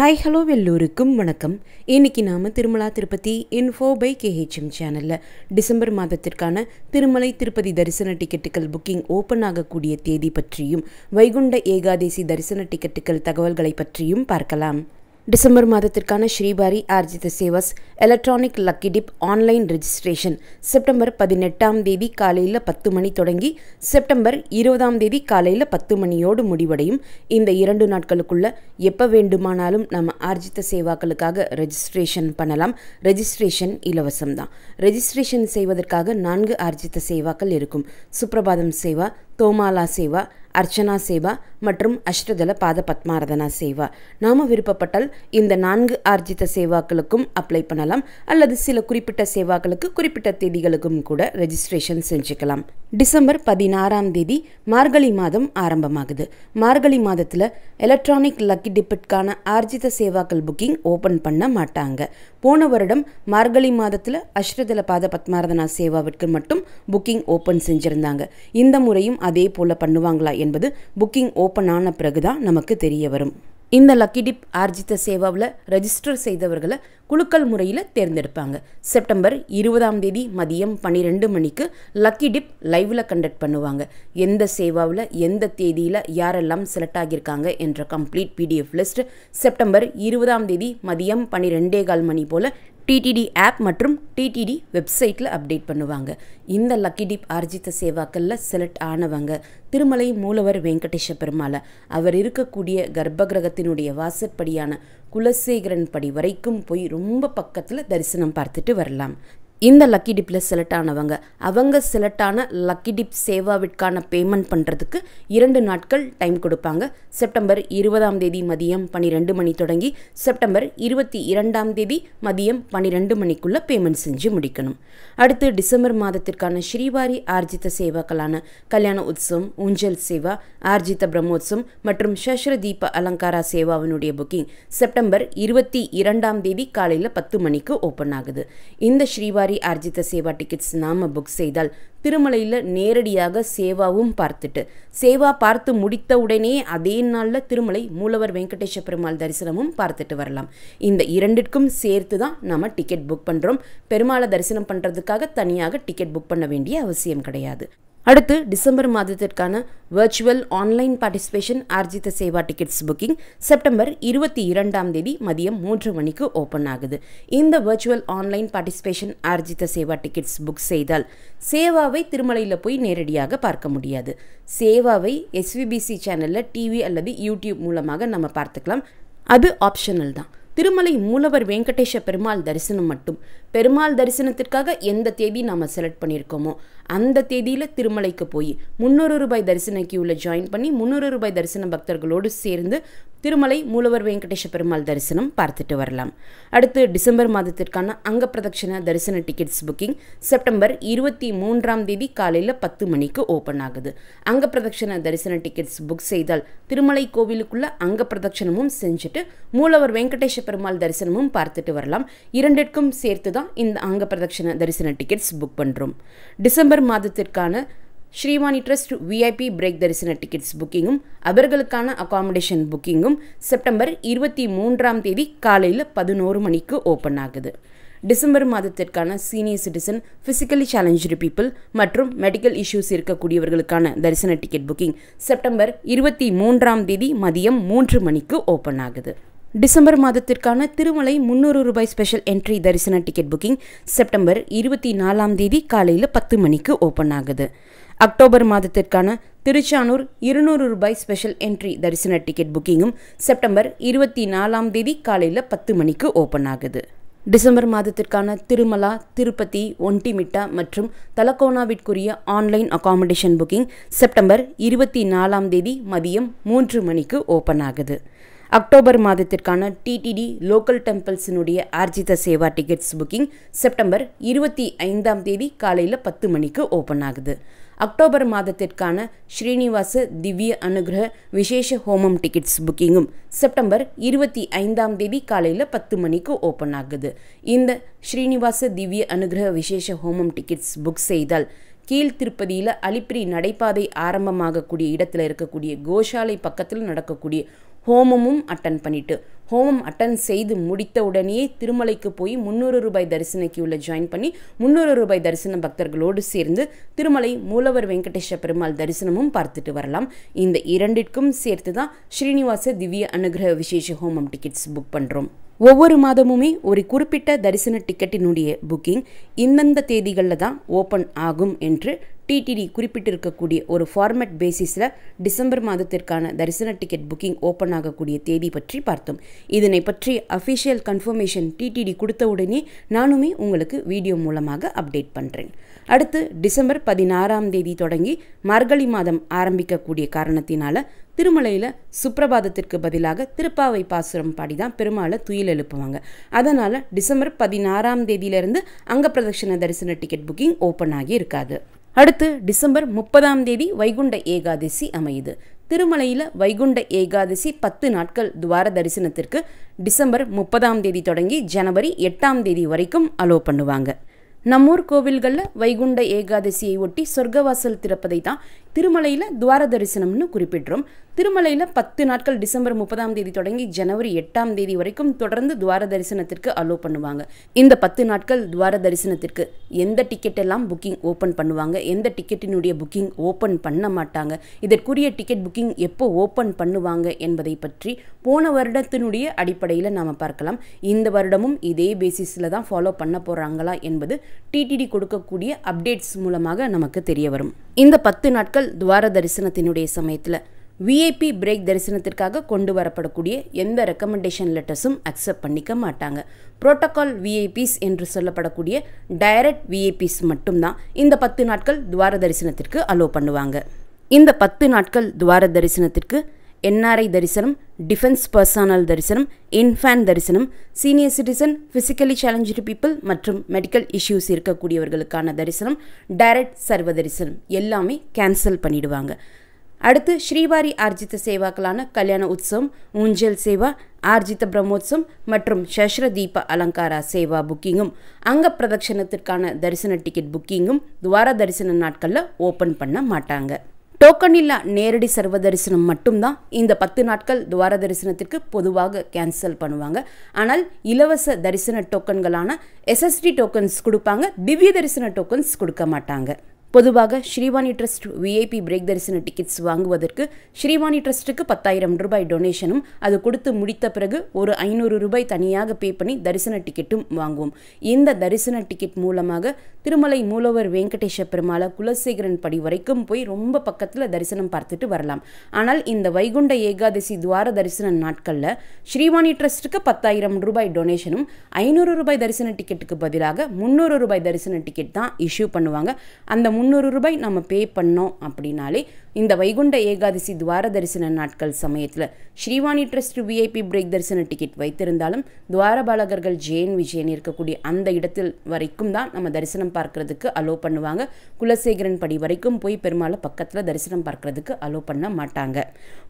Hi hello எல்லோருக்கும் வணக்கம். இன்றைக்கி நாம் Tirumala Tirupati info by KHM சேனலில் டிசம்பர் மாதத்திற்கான திருமலை திருப்பதி தரிசன டிக்கெட்டுகள் புக்கிங் ஓப்பன் ஆகக்கூடிய தேதி பற்றியும் வைகுண்ட ஏகாதசி தரிசன டிக்கெட்டுகள் தகவல்களை பற்றியும் பார்க்கலாம். டிசம்பர் மாதத்திற்கான Srivari Arjitha Sevas electronic lucky dip online registration September 18 காலையில் 10 மணி தொடங்கி செப்டம்பர் 20 காலையில் 10 மணியோடு முடிவடையும். இந்த 2 நாட்களுக்குள்ள எப்போ வேண்டுமானாலும் நம்ம ஆர்ஜித சேவாக்களுக்காக ரெஜிஸ்ட்ரேஷன் பண்ணலாம். ரெஜிஸ்ட்ரேஷன் இலவசம்தான். ரெஜிஸ்ட்ரேஷன் செய்வதற்காக 4 ஆர்ஜித சேவாக்கள் இருக்கும். சுப்ரபாதம் சேவா, தோமாலா சேவா, அர்ச்சனா சேவா மற்றும் அஷ்டதல பாத பத்மாரதனா சேவா. நாம் விருப்பப்பட்டால் இந்த 4 ஆர்ஜித சேவாக்களுக்கும் அப்ளை பண்ணலாம் அல்லது சில குறிப்பிட்ட சேவாக்களுக்கு குறிப்பிட்ட தேதிகளுக்கும் கூட ரெஜிஸ்ட்ரேஷன் செஞ்சுக்கலாம். டிசம்பர் 16 மார்கழி மாதம் ஆரம்பமாகுது. மார்கழி மாதத்தில் எலக்ட்ரானிக் லக்கி டிப்பிற்கான ஆர்ஜித சேவாக்கள் புக்கிங் ஓப்பன் பண்ண மாட்டாங்க. போன வருடம் மார்கழி மாதத்தில் அஷ்டதல பாத பத்மாரதனா சேவாவிற்கு மட்டும் புக்கிங் ஓப்பன் செஞ்சுருந்தாங்க. இந்த முறையும் அதே போல் பண்ணுவாங்களா என்பது புக்கிங் ஓப்பன் ஆன பிறகுதான் நமக்கு தெரிய வரும். இந்த லக்கி டிப் ஆர்ஜித சேவாவில் ரெஜிஸ்டர் செய்தவர்களை குலுக்கல் முறையில் தேர்ந்தெடுப்பாங்க. செப்டம்பர் 20 மதியம் 12 மணிக்கு லக்கி டிப் லைவில் கண்டக்ட் பண்ணுவாங்க. எந்த சேவாவில் எந்த தேதியில் யாரெல்லாம் செலக்ட் ஆகியிருக்காங்க என்ற கம்ப்ளீட் PDF லிஸ்ட் செப்டம்பர் 20 மதியம் 12:15 மணி போல் டிடிடி ஆப் மற்றும் டிடிடி வெப்சைட்டில் அப்டேட் பண்ணுவாங்க. இந்த லக்கி டிப் ஆர்ஜித சேவாக்களில் செலக்ட் ஆனவங்க திருமலை மூலவர் வெங்கடேஷ பெருமாளை அவர் இருக்கக்கூடிய கர்ப்பகிரகத்தினுடைய வாசற்படியான குலசேகரன் படி வரைக்கும் போய் ரொம்ப பக்கத்தில் தரிசனம் பார்த்துட்டு வரலாம். இந்த லக்கி டிப்பில் செலக்ட் ஆனவங்க அவங்க செலக்ட் ஆன லக்கி டிப் சேவாவிற்கான பேமெண்ட் பண்ணுறதுக்கு 2 நாட்கள் டைம் கொடுப்பாங்க. செப்டம்பர் 20 மதியம் 12 மணி தொடங்கி செப்டம்பர் 22 மதியம் 12 மணிக்குள்ளே பேமெண்ட் செஞ்சு முடிக்கணும். அடுத்து டிசம்பர் மாதத்திற்கான ஸ்ரீவாரி ஆர்ஜித சேவாக்களான கல்யாண உற்சவம், ஊஞ்சல் சேவா, ஆர்ஜித பிரம்மோத்சவம் மற்றும் சஸ்ர தீப அலங்காரா சேவாவினுடைய புக்கிங் செப்டம்பர் 22 காலையில் 10 மணிக்கு ஓப்பன் ஆகுது. இந்த ஸ்ரீவாரி ஆர்ஜித சேவா டிக்கெட்ஸ் நாம புக் செய்தால் திருமலையில் நேரடியாக சேவாவும் பார்த்துட்டு சேவா பார்த்து முடித்த உடனே அதே நாளில் திருமலை மூலவர் வெங்கடேஷ பெருமாள் தரிசனமும் பார்த்துட்டு வரலாம். இந்த 2க்கும் சேர்த்து தான் நம்ம டிக்கெட் புக் பண்ணுறோம். பெருமாளை தரிசனம் பண்ணுறதுக்காக தனியாக டிக்கெட் புக் பண்ண வேண்டிய அவசியம் கிடையாது. அடுத்து டிசம்பர் மாதத்திற்கான virtual online participation Arjitha Seva tickets booking September 22 மதியம் 3 மணிக்கு ஓப்பன் ஆகுது. இந்த virtual online participation Arjitha Seva tickets book செய்தால் சேவாவை திருமலையில் போய் நேரடியாக பார்க்க முடியாது. சேவாவை SVBC சேனலில் டிவி அல்லது யூடியூப் மூலமாக நம்ம பார்த்துக்கலாம். அது ஆப்ஷனல் தான். திருமலை மூலவர் வெங்கடேஷ பெருமாள் தரிசனம் மட்டும் பெருமாள் தரிசனத்திற்காக எந்த தேதி நாம் செலக்ட் பண்ணியிருக்கோமோ அந்த தேதியில் திருமலைக்கு போய் 300 ரூபாய் தரிசன கியூவில் ஜாயின் பண்ணி 300 ரூபாய் தரிசன பக்தர்களோடு சேர்ந்து திருமலை மூலவர் வெங்கடேஷ பெருமாள் தரிசனம் பார்த்துட்டு வரலாம். அடுத்து டிசம்பர் மாதத்திற்கான அங்க பிரதட்சண தரிசன டிக்கெட்ஸ் புக்கிங் செப்டம்பர் 23 காலையில் 10 மணிக்கு ஓப்பன் ஆகுது. அங்க பிரதட்சண தரிசன டிக்கெட்ஸ் புக் செய்தால் திருமலை கோவிலுக்குள்ள அங்க பிரதட்சணமும் செஞ்சுட்டு மூலவர் வெங்கடேஷ பெருமாள் தரிசனமும் பார்த்துட்டு வரலாம். 2க்கும் சேர்த்து தான் இந்த அங்க பிரதட்சண தரிசன டிக்கெட்ஸ் புக் பண்ணுறோம். டிசம்பர் மாதத்திற்கான ஸ்ரீவாணி ட்ரஸ்ட் VIP பிரேக் தரிசன டிக்கெட்ஸ் புக்கிங்கும் அவர்களுக்கான அகாமடேஷன் புக்கிங்கும் செப்டம்பர் 23 காலையில் 11 மணிக்கு ஓப்பன் ஆகுது. டிசம்பர் மாதத்திற்கான senior citizen, physically challenge people மற்றும் மெடிக்கல் இஷ்யூஸ் இருக்கக்கூடியவர்களுக்கான தரிசன டிக்கெட் புக்கிங் செப்டம்பர் 23 மதியம் 3 மணிக்கு ஓப்பன் ஆகுது. டிசம்பர் மாதத்திற்கான திருமலை 300 ரூபாய் ஸ்பெஷல் என்ட்ரி தரிசன டிக்கெட் புக்கிங் செப்டம்பர் 24 காலையில் 10 மணிக்கு ஓப்பன் ஆகுது. அக்டோபர் மாதத்திற்கான திருச்சானூர் 200 ரூபாய் ஸ்பெஷல் என்ட்ரி தரிசன டிக்கெட் புக்கிங்கும் செப்டம்பர் 24 காலையில் 10 மணிக்கு ஓப்பன் ஆகுது. டிசம்பர் மாதத்திற்கான திருமலா, திருப்பதி, ஒண்டிமிட்டா மற்றும் தலக்கோனாவிற்குரிய ஆன்லைன் அகாமடேஷன் புக்கிங் செப்டம்பர் 24 மதியம் 3 மணிக்கு ஓப்பன் ஆகுது. அக்டோபர் மாதத்திற்கான டிடிடி லோக்கல் டெம்பிள்ஸினுடைய Arjitha Seva tickets booking September 25 காலையில் 10 மணிக்கு ஓப்பன் ஆகுது. அக்டோபர் மாதத்திற்கான ஸ்ரீனிவாச திவ்ய அனுகிரக விசேஷ ஹோமம் டிக்கெட்ஸ் புக்கிங்கும் செப்டம்பர் 25 காலையில் 10 மணிக்கு ஓப்பன் ஆகுது. இந்த ஸ்ரீனிவாச திவ்ய அனுகிரக விசேஷ ஹோமம் டிக்கெட்ஸ் புக் செய்தால் கீழ் திருப்பதியில் அலிப்பிரி நடைபாதை ஆரம்பமாகக்கூடிய இடத்துல இருக்கக்கூடிய கோஷாலை பக்கத்தில் நடக்கக்கூடிய ஹோமமும் அட்டன் பண்ணிட்டு ஹோமம் அட்டன் செய்து முடித்த உடனேயே திருமலைக்கு போய் 300 ரூபாய் தரிசன கியூவில் ஜாயின் பண்ணி 300 ரூபாய் தரிசன பக்தர்களோடு சேர்ந்து திருமலை மூலவர் வெங்கடேஷ பெருமாள் தரிசனமும் பார்த்துட்டு வரலாம். இந்த இரண்டிற்கும் சேர்த்து தான் ஸ்ரீனிவாச திவ்ய அனுகிரக விசேஷ ஹோமம் டிக்கெட்ஸ் புக் பண்ணுறோம். ஒவ்வொரு மாதமுமே ஒரு குறிப்பிட்ட தரிசன டிக்கெட்டினுடைய புக்கிங் இந்தந்த தேதிகளில் தான் ஓப்பன் ஆகும் என்று டிடிடி குறிப்பிட்டிருக்கக்கூடிய ஒரு ஃபார்மேட் பேசிஸில் டிசம்பர் மாதத்திற்கான தரிசன டிக்கெட் புக்கிங் ஓப்பன் ஆகக்கூடிய தேதி பற்றி பார்த்தோம். இதனை பற்றி அஃபிஷியல் கன்ஃபர்மேஷன் டிடிடி கொடுத்த உடனே நானுமே உங்களுக்கு வீடியோ மூலமாக அப்டேட் பண்ணுறேன். அடுத்து டிசம்பர் 16ஆம் தேதி தொடங்கி மார்கழி மாதம் ஆரம்பிக்கக்கூடிய காரணத்தினால திருமலையில் சுப்பிரபாதத்திற்கு பதிலாக திருப்பாவை பாசுரம் பாடி தான் பெருமாளை துயில் எழுப்புவாங்க. அதனால் டிசம்பர் 16ஆம் தேதியிலிருந்து அங்க பிரதட்சண தரிசன டிக்கெட் புக்கிங் ஓப்பன் ஆகி இருக்காது. அடுத்து டிசம்பர் 30ஆம் தேதி வைகுண்ட ஏகாதசி அமையுது. திருமலையில் வைகுண்ட ஏகாதசி 10 நாட்கள் துவார தரிசனத்திற்கு டிசம்பர் 30ஆம் தேதி தொடங்கி ஜனவரி 8ஆம் தேதி வரைக்கும் அலோ பண்ணுவாங்க. நம்மூர் கோவில்களில் வைகுண்ட ஏகாதசியை ஒட்டி சொர்க்கவாசல் திறப்பதை தான் திருமலையில் துவார தரிசனம்னு குறிப்பிடுறோம். திருமலையில் 10 நாட்கள் டிசம்பர் 30ஆம் தேதி தொடங்கி ஜனவரி 8ஆம் தேதி வரைக்கும் தொடர்ந்து துவார தரிசனத்திற்கு அலோ பண்ணுவாங்க. இந்த 10 நாட்கள் துவார தரிசனத்திற்கு எந்த டிக்கெட் எல்லாம் புக்கிங் ஓப்பன் பண்ணுவாங்க, எந்த டிக்கெட்டினுடைய புக்கிங் ஓப்பன் பண்ண மாட்டாங்க, இதற்குரிய டிக்கெட் புக்கிங் எப்போ ஓப்பன் பண்ணுவாங்க என்பதை பற்றி போன வருடத்தினுடைய அடிப்படையில் நாம் பார்க்கலாம். இந்த வருடமும் இதே பேசிஸில் தான் ஃபாலோ பண்ண போகிறாங்களா என்பது டிடிடி கொடுக்கக்கூடிய அப்டேட்ஸ் மூலமாக நமக்கு தெரிய வரும். இந்த 10 நாட்கள் துவார தரிசனத்தினுடைய சமயத்தில் விஐபி பிரேக் தரிசனத்திற்காக கொண்டு வரப்படக்கூடிய எந்த ரெக்கமெண்டேஷன் லெட்டர்ஸும் அக்செப்ட் பண்ணிக்க மாட்டாங்க. புரோட்டோகால் விஐபிஸ் என்று சொல்லப்படக்கூடிய டைரக்ட் விஐபிஸ் மட்டும்தான் இந்த 10 நாட்கள் துவார தரிசனத்திற்கு அலோ பண்ணுவாங்க. இந்த 10 நாட்கள் துவார தரிசனத்திற்கு என்ஆர்ஐ தரிசனம், டிஃபென்ஸ் பர்சனல் தரிசனம், இன்ஃபேன் தரிசனம், senior citizen, physically challenge people மற்றும் மெடிக்கல் இஷ்யூஸ் இருக்கக்கூடியவர்களுக்கான தரிசனம், டைரக்ட் சர்வ தரிசனம் எல்லாமே கேன்சல் பண்ணிடுவாங்க. அடுத்து ஸ்ரீவாரி ஆர்ஜித சேவாக்களான கல்யாண உற்சவம், ஊஞ்சல் சேவா, ஆர்ஜித பிரம்மோத்சவம் மற்றும் சஷ்ர தீப அலங்காரா சேவா புக்கிங்கும் அங்க பிரதட்சணத்திற்கான தரிசன டிக்கெட் புக்கிங்கும் துவார தரிசன நாட்களில் ஓப்பன் பண்ண மாட்டாங்க. டோக்கன் இல்லா நேரடி சர்வ தரிசனம் மட்டும்தான் இந்த 10 நாட்கள் துவார தரிசனத்திற்கு பொதுவாக கேன்சல் பண்ணுவாங்க. ஆனால் இலவச தரிசன டோக்கன்களான எஸ்எஸ்டி டோக்கன்ஸ் கொடுப்பாங்க, திவ்ய தரிசன டோக்கன்ஸ் கொடுக்க மாட்டாங்க. பொதுவாக ஸ்ரீவாணி ட்ரஸ்ட் விஐபி பிரேக் தரிசன டிக்கெட்ஸ் வாங்குவதற்கு ஸ்ரீவாணி ட்ரஸ்ட்டுக்கு 10,000 ரூபாய் டொனேஷனும், அது கொடுத்து முடித்த பிறகு ஒரு 500 ரூபாய் தனியாக பே பண்ணி தரிசன டிக்கெட்டும் வாங்குவோம். இந்த தரிசன டிக்கெட் மூலமாக திருமலை மூலவர் வெங்கடேஷ பெருமாளை குலசேகரன் படி வரைக்கும் போய் ரொம்ப பக்கத்தில் தரிசனம் பார்த்துட்டு வரலாம். ஆனால் இந்த வைகுண்ட ஏகாதசி துவார தரிசன நாட்களில் ஸ்ரீவாணி ட்ரஸ்ட்டுக்கு 10,000 ரூபாய் டொனேஷனும் 500 ரூபாய் தரிசன டிக்கெட்டுக்கு பதிலாக 300 ரூபாய் தரிசன டிக்கெட் தான் இஷ்யூ பண்ணுவாங்க. அந்த 300 ரூபாய் நம்ம பே பண்ணோம் அப்படின்னாலே இந்த வைகுண்ட ஏகாதசி துவார தரிசன நாட்கள் சமயத்தில் ஸ்ரீவாணி ட்ரஸ்ட் விஐபி பிரேக் தரிசன டிக்கெட் வைத்திருந்தாலும் துவாரபாலகர்கள் ஜெயன் விஜயன் இருக்கக்கூடிய அந்த இடத்தில் வரைக்கும் தான் நம்ம தரிசனம் பார்க்கறதுக்கு அலோ பண்ணுவாங்க. குலசேகரன் படி வரைக்கும் போய் பெருமாளை பக்கத்தில் தரிசனம் பார்க்கறதுக்கு அலோ பண்ண மாட்டாங்க.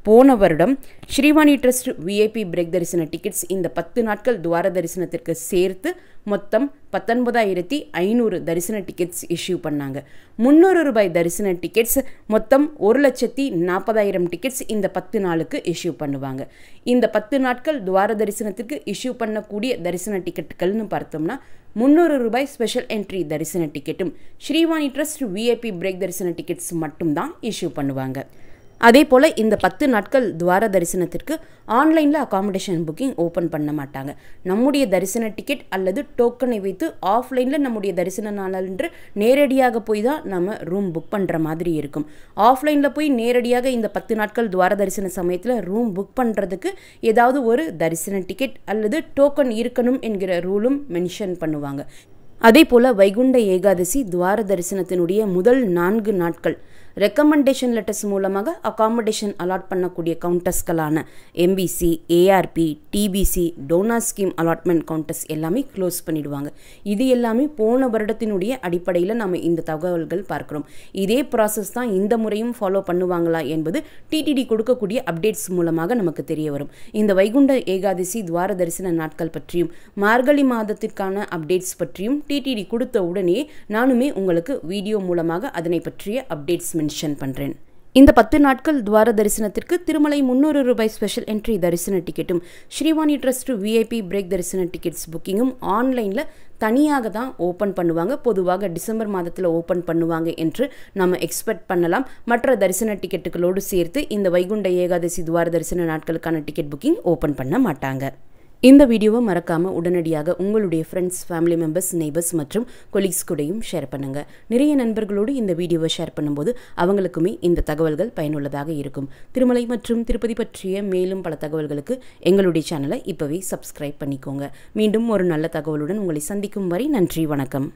போன வருடம் ஸ்ரீவாணி ட்ரஸ்ட் விஐபி பிரேக் தரிசன டிக்கெட்ஸ் இந்த 10 நாட்கள் துவார தரிசனத்திற்கு சேர்த்து மொத்தம் 19,500 தரிசன டிக்கெட்ஸ் இஷ்யூ பண்ணாங்க. 300 ரூபாய் தரிசன டிக்கெட்ஸ் மொத்தம் 1,40,000 டிக்கெட்ஸ் இந்த 10 நாளுக்கு இஷ்யூ பண்ணுவாங்க. இந்த 10 நாட்கள் துவார தரிசனத்திற்கு இஷ்யூ பண்ணக்கூடிய தரிசன டிக்கெட்டுகள்னு பார்த்தோம்னா 300 ரூபாய் ஸ்பெஷல் என்ட்ரி தரிசன டிக்கெட்டும் ஸ்ரீவாணி ட்ரஸ்ட் விஐபி பிரேக் தரிசன டிக்கெட்ஸ் மட்டும்தான் இஷ்யூ பண்ணுவாங்க. அதே போல் இந்த 10 நாட்கள் துவார தரிசனத்திற்கு ஆன்லைனில் அகாமடேஷன் புக்கிங் ஓப்பன் பண்ண மாட்டாங்க. நம்முடைய தரிசன டிக்கெட் அல்லது டோக்கனை வைத்து ஆஃப்லைனில் நம்முடைய தரிசன நாளன்று நேரடியாக போய் தான் நம்ம ரூம் புக் பண்ணுற மாதிரி இருக்கும். ஆஃப்லைனில் போய் நேரடியாக இந்த 10 நாட்கள் துவார தரிசன சமயத்தில் ரூம் புக் பண்ணுறதுக்கு ஏதாவது ஒரு தரிசன டிக்கெட் அல்லது டோக்கன் இருக்கணும் என்கிற ரூலும் மென்ஷன் பண்ணுவாங்க. அதே போல் வைகுண்ட ஏகாதசி துவார தரிசனத்தினுடைய முதல் 4 நாட்கள் ரெக்கமெண்டேஷன் லெட்டர்ஸ் மூலமாக அகாமடேஷன் அலாட் பண்ணக்கூடிய கவுண்டர்ஸ்களான MBC, ARP, TBC, donor scheme allotment counters எல்லாமே க்ளோஸ் பண்ணிடுவாங்க. இது எல்லாமே போன வருடத்தினுடைய அடிப்படையில் நம்ம இந்த தகவல்கள் பார்க்குறோம். இதே ப்ராசஸ் தான் இந்த முறையும் ஃபாலோ பண்ணுவாங்களா என்பது டிடிடி கொடுக்கக்கூடிய அப்டேட்ஸ் மூலமாக நமக்கு தெரிய வரும். இந்த வைகுண்ட ஏகாதசி துவார தரிசன நாட்கள் பற்றியும் மார்கழி மாதத்திற்கான அப்டேட்ஸ் பற்றியும் டிடிடி கொடுத்த உடனே நானுமே உங்களுக்கு வீடியோ மூலமாக அதனை பற்றிய அப்டேட்ஸ் மென்ஷன் பண்ணுறேன். இந்த 10 நாட்கள் துவார தரிசனத்திற்கு திருமலை 300 ரூபாய் ஸ்பெஷல் என்ட்ரி தரிசன டிக்கெட்டும் ஸ்ரீவாணி ட்ரஸ்ட் விஐபி பிரேக் தரிசன டிக்கெட்ஸ் புக்கிங்கும் ஆன்லைனில் தனியாக தான் ஓப்பன் பண்ணுவாங்க. பொதுவாக டிசம்பர் மாதத்தில் ஓப்பன் பண்ணுவாங்க என்று நம்ம எக்ஸ்பெக்ட் பண்ணலாம். மற்ற தரிசன டிக்கெட்டுகளோடு சேர்த்து இந்த வைகுண்ட ஏகாதசி துவார தரிசன நாட்களுக்கான டிக்கெட் புக்கிங் ஓப்பன் பண்ண மாட்டாங்க. இந்த வீடியோவை மறக்காமல் உடனடியாக உங்களுடைய ஃப்ரெண்ட்ஸ், ஃபேமிலி மெம்பர்ஸ், நெய்பர்ஸ் மற்றும் கொலீக்ஸ் கூடயும் ஷேர் பண்ணுங்கள். நிறைய நண்பர்களோடு இந்த வீடியோவை ஷேர் பண்ணும்போது அவங்களுக்குமே இந்த தகவல்கள் பயனுள்ளதாக இருக்கும். திருமலை மற்றும் திருப்பதி பற்றிய மேலும் பல தகவல்களுக்கு எங்களுடைய சேனலை இப்போவே சப்ஸ்கிரைப் பண்ணிக்கோங்க. மீண்டும் ஒரு நல்ல தகவலுடன் உங்களை சந்திக்கும் வரை நன்றி, வணக்கம்.